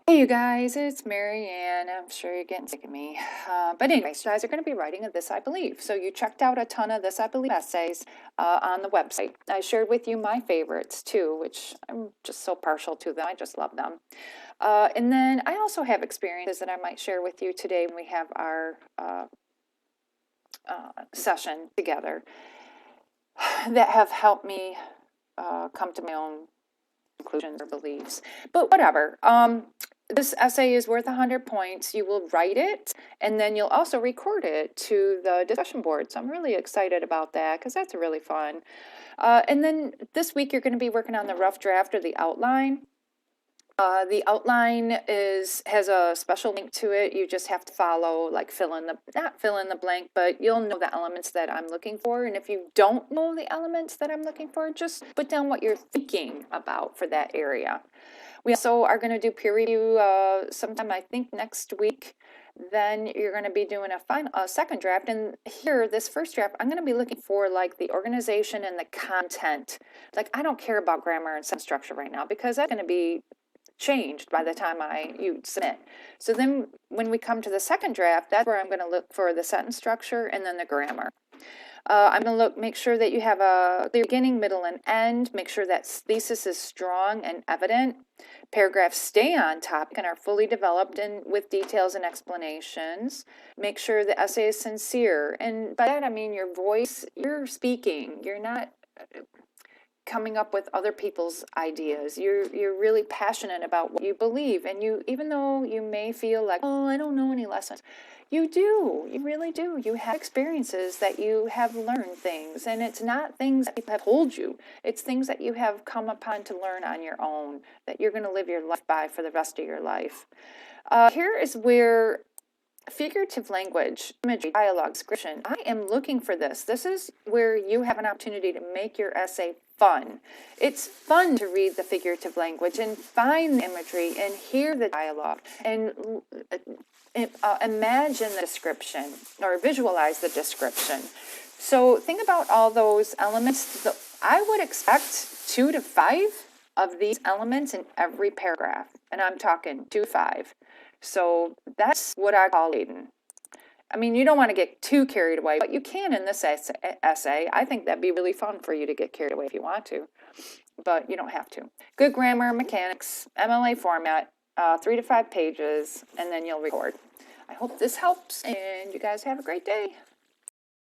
Hey you guys, it's Mary Ann. I'm sure you're getting sick of me. But anyways, you guys are going to be writing a This I Believe. So you checked out a ton of This I Believe essays on the website. I shared with you my favorites too, which I'm just so partial to them. I just love them. And then I also have experiences that I might share with you today when we have our session together that have helped me come to my own conclusions or beliefs. But whatever. This essay is worth 100 points. You will write it, and then you'll also record it to the discussion board. So I'm really excited about that because that's really fun. And then this week you're going to be working on the rough draft or the outline. The outline has a special link to it. You just have to follow, like not fill in the blank, but you'll know the elements that I'm looking for. And if you don't know the elements that I'm looking for, just put down what you're thinking about for that area. We also are going to do peer review sometime, I think, next week. Then you're going to be doing a second draft. And here, this first draft, I'm going to be looking for like the organization and the content. Like, I don't care about grammar and sentence structure right now because that's going to be changed by the time you submit. So then when we come to the second draft, that's where I'm going to look for the sentence structure and then the grammar. I'm going to make sure that you have a clear beginning, middle, and end. Make sure that thesis is strong and evident. Paragraphs stay on topic and are fully developed and with details and explanations. Make sure the essay is sincere. And by that I mean your voice, you're speaking. You're not coming up with other people's ideas. You're really passionate about what you believe, and even though you may feel like, oh, I don't know any lessons, you do. You really do. You have experiences that you have learned things, and it's not things that people have told you. It's things that you have come upon to learn on your own, that you're going to live your life by for the rest of your life. Here is where figurative language, imagery, dialogue, description, I am looking for this. This is where you have an opportunity to make your essay fun. It's fun to read the figurative language and find the imagery and hear the dialogue and imagine the description or visualize the description. So think about all those elements. I would expect 2 to 5 of these elements in every paragraph, and I'm talking 2 to 5. So that's what I call Aiden. I mean, you don't want to get too carried away, but you can in this essay. I think that'd be really fun for you to get carried away if you want to, but you don't have to. Good grammar, mechanics, MLA format, 3 to 5 pages, and then you'll record. I hope this helps, and you guys have a great day.